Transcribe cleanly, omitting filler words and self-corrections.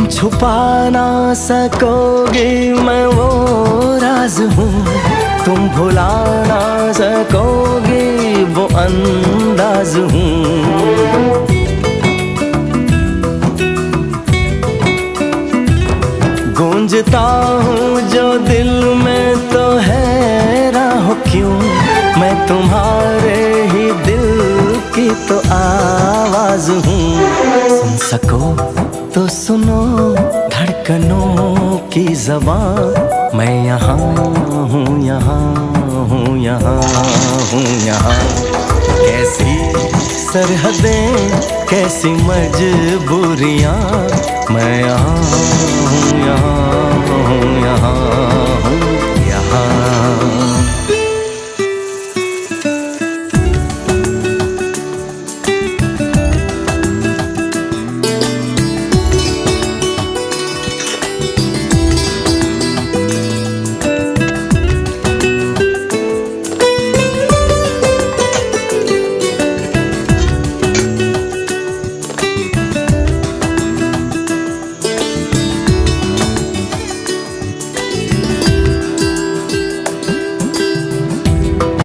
छुपा ना सकोगे मैं वो राज हूँ, तुम भुला ना सकोगे वो अंदाज हूँ। गूंजता हूँ जो दिल में तो हैरान हो क्यों, मैं तुम्हारे ही दिल की तो आवाज हूँ। सुन सको तो सुनो धड़कनों की ज़बान, मैं यहाँ हूँ, यहाँ हूँ, यहाँ हूँ, यहाँ। कैसी सरहदें कैसी मजबूरियाँ, मैं यहाँ हूँ, यहाँ हूँ, यहाँ हूँ।